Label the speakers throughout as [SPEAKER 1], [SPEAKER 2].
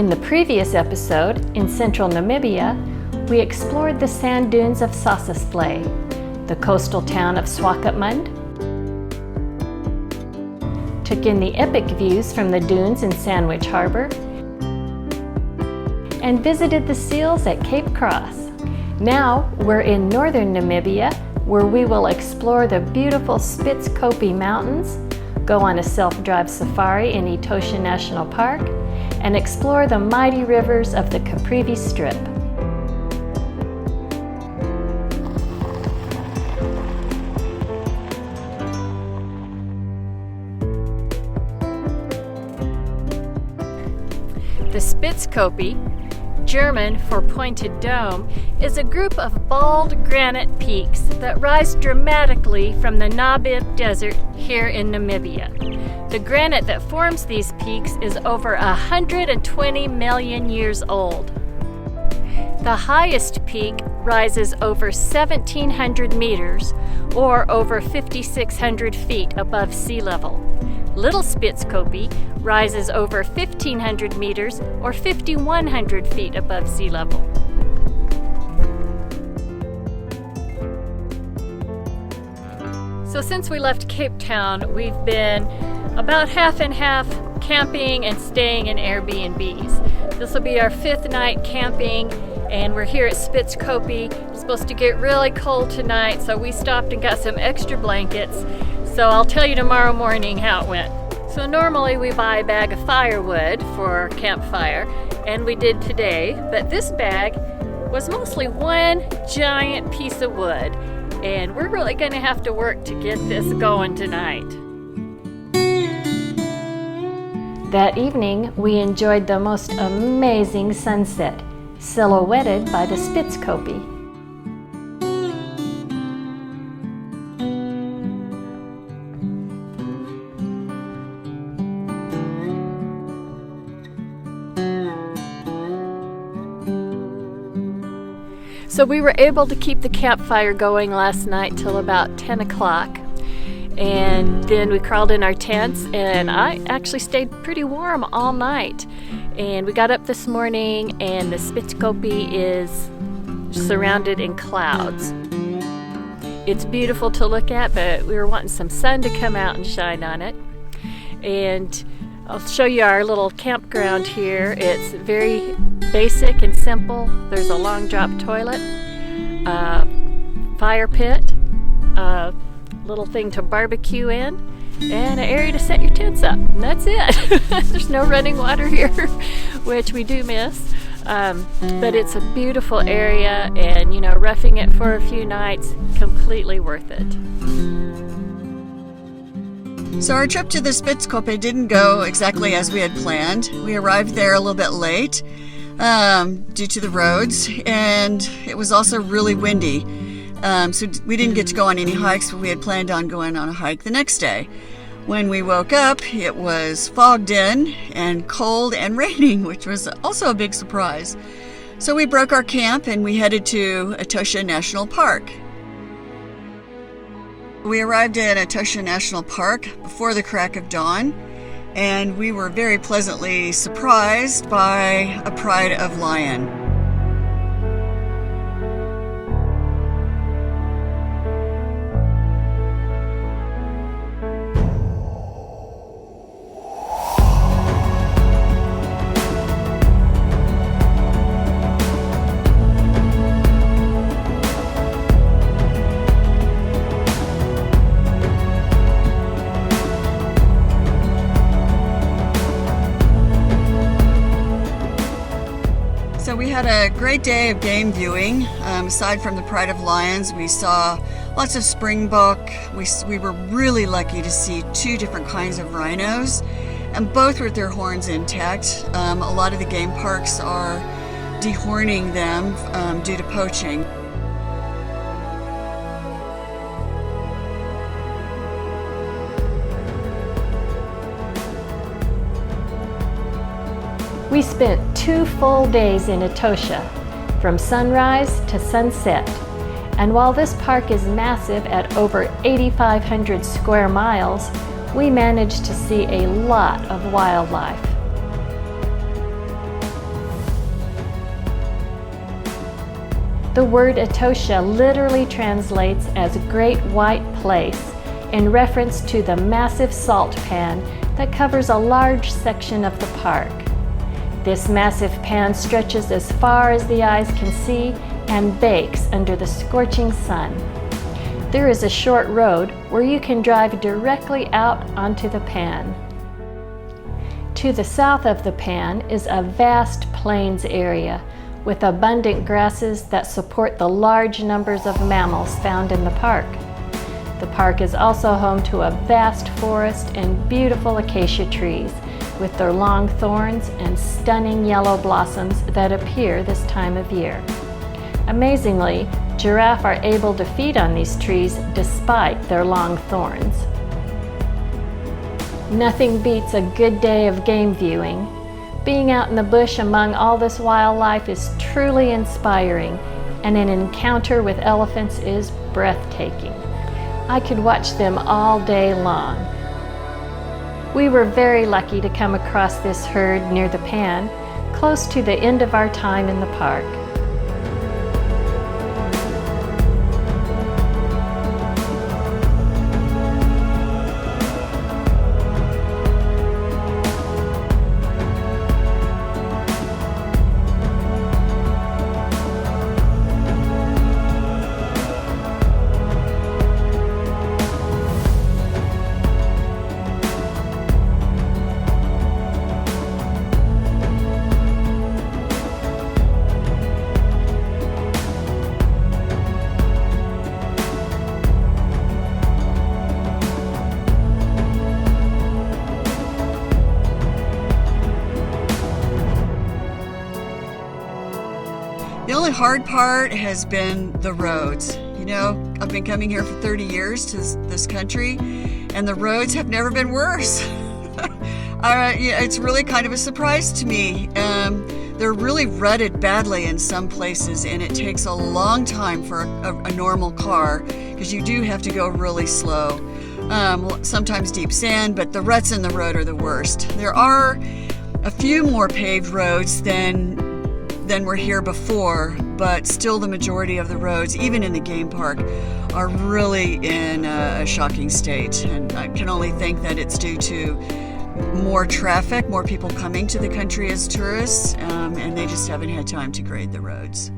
[SPEAKER 1] In the previous episode, in central Namibia, we explored the sand dunes of Sossusvlei, the coastal town of Swakopmund, took in the epic views from the dunes in Sandwich Harbor, and visited the seals at Cape Cross. Now we're in northern Namibia, where we will explore the beautiful Sptizkoppe Mountains, go on a self-drive safari in Etosha National Park, and explore the mighty rivers of the Caprivi Strip. The Spitzkoppe, German for pointed dome, is a group of bald granite peaks that rise dramatically from the Namib Desert here in Namibia. The granite that forms these peaks is over 120 million years old. The highest peak rises over 1,700 meters, or over 5,600 feet above sea level. Little Spitzkoppe rises over 1,500 meters, or 5,100 feet above sea level. So since we left Cape Town, we've been about half and half camping and staying in Airbnbs. This will be our 5th night camping, and we're here at Spitzkoppe. It's supposed to get really cold tonight, so we stopped and got some extra blankets. So I'll tell you tomorrow morning how it went. So normally we buy a bag of firewood for our campfire, and we did today, but this bag was mostly one giant piece of wood, and we're really gonna have to work to get this going tonight. That evening, we enjoyed the most amazing sunset, silhouetted by the Spitzkoppe. So we were able to keep the campfire going last night till about 10 o'clock. And then we crawled in our tents, and I actually stayed pretty warm all night. And we got up this morning, and the Spitzkoppe is surrounded in clouds. It's beautiful to look at, but we were wanting some sun to come out and shine on it. And I'll show you our little campground here. It's very basic and simple. There's a long drop toilet, fire pit, little thing to barbecue in, and an area to set your tents up. And that's it. There's no running water here, which we do miss. But it's a beautiful area, and roughing it for a few nights, completely worth it.
[SPEAKER 2] So our trip to the Spitzkoppe didn't go exactly as we had planned. We arrived there a little bit late due to the roads, and it was also really windy. So we didn't get to go on any hikes, but we had planned on going on a hike the next day. When we woke up, it was fogged in and cold and raining, which was also a big surprise. So we broke our camp and we headed to Etosha National Park. We arrived at Etosha National Park before the crack of dawn, and we were very pleasantly surprised by a pride of lion. So we had a great day of game viewing. Aside from the pride of lions, we saw lots of springbok. We were really lucky to see 2 different kinds of rhinos, and both with their horns intact. A lot of the game parks are dehorning them due to poaching.
[SPEAKER 1] We spent 2 full days in Etosha, from sunrise to sunset. And while this park is massive at over 8,500 square miles, we managed to see a lot of wildlife. The word Etosha literally translates as Great White Place, in reference to the massive salt pan that covers a large section of the park. This massive pan stretches as far as the eyes can see and bakes under the scorching sun. There is a short road where you can drive directly out onto the pan. To the south of the pan is a vast plains area with abundant grasses that support the large numbers of mammals found in the park. The park is also home to a vast forest and beautiful acacia trees with their long thorns and stunning yellow blossoms that appear this time of year. Amazingly, giraffe are able to feed on these trees despite their long thorns. Nothing beats a good day of game viewing. Being out in the bush among all this wildlife is truly inspiring, and an encounter with elephants is breathtaking. I could watch them all day long. We were very lucky to come across this herd near the pan, close to the end of our time in the park.
[SPEAKER 2] The only hard part has been the roads. You know, I've been coming here for 30 years to this country, and the roads have never been worse. It's really kind of a surprise to me. They're really rutted badly in some places, and it takes a long time for a normal car because you do have to go really slow. Sometimes deep sand, but the ruts in the road are the worst. There are a few more paved roads than were here before, but still the majority of the roads, even in the game park, are really in a shocking state. And I can only think that it's due to more traffic, more people coming to the country as tourists, and they just haven't had time to grade the roads.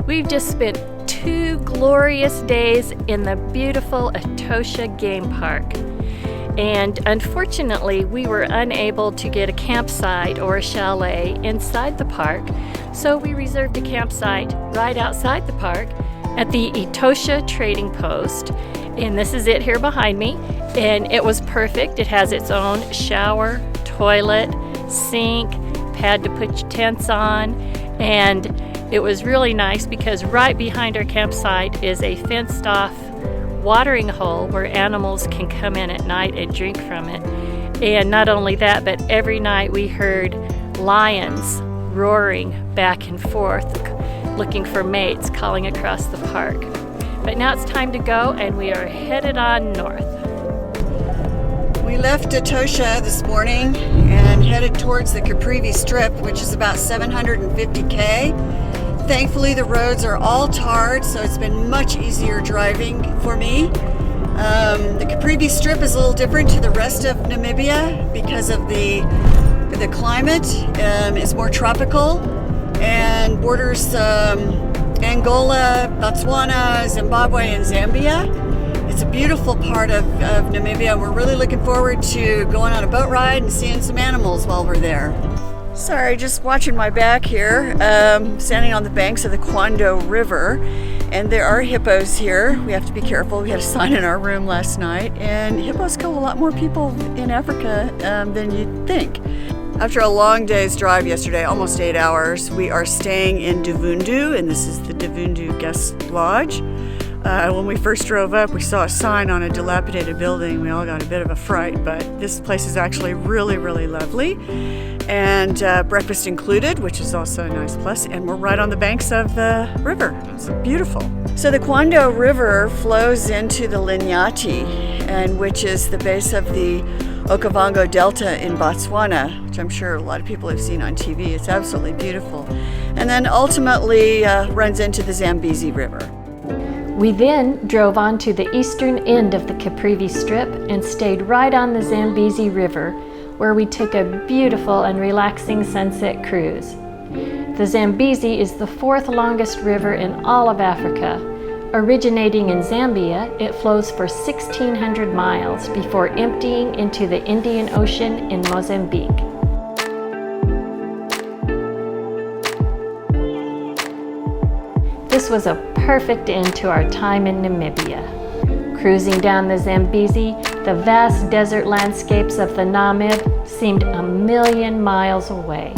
[SPEAKER 1] We've just spent 2 glorious days in the beautiful Etosha Game Park. And unfortunately, we were unable to get a campsite or a chalet inside the park, so we reserved a campsite right outside the park at the Etosha Trading Post. And this is it here behind me. And it was perfect. It has its own shower, toilet, sink, pad to put your tents on. And it was really nice because right behind our campsite is a fenced off watering hole where animals can come in at night and drink from it. And not only that, but every night we heard lions roaring back and forth, looking for mates, calling across the park. But now it's time to go, and we are headed on north.
[SPEAKER 2] We left Etosha this morning and headed towards the Caprivi Strip, which is about 750K. Thankfully, the roads are all tarred, so it's been much easier driving for me. The Caprivi Strip is a little different to the rest of Namibia because of the climate. Is more tropical and borders Angola, Botswana, Zimbabwe, and Zambia. It's a beautiful part of Namibia. We're really looking forward to going on a boat ride and seeing some animals while we're there. Sorry, just watching my back here, standing on the banks of the Kwando River, and there are hippos here. We have to be careful. We had a sign in our room last night, and hippos kill a lot more people in Africa than you'd think. After a long day's drive yesterday, almost 8 hours, we are staying in Duvundu, and this is the Duvundu Guest Lodge. When we first drove up, we saw a sign on a dilapidated building. We all got a bit of a fright, but this place is actually really, really lovely. And breakfast included, which is also a nice plus. And we're right on the banks of the river. It's beautiful. So the Kwando River flows into the Linyati, and which is the base of the Okavango Delta in Botswana, which I'm sure a lot of people have seen on TV. It's absolutely beautiful. And then ultimately runs into the Zambezi River.
[SPEAKER 1] We then drove on to the eastern end of the Caprivi Strip and stayed right on the Zambezi River, where we took a beautiful and relaxing sunset cruise. The Zambezi is the fourth longest river in all of Africa. Originating in Zambia, it flows for 1,600 miles before emptying into the Indian Ocean in Mozambique. This was a perfect end to our time in Namibia. Cruising down the Zambezi, the vast desert landscapes of the Namib seemed a million miles away.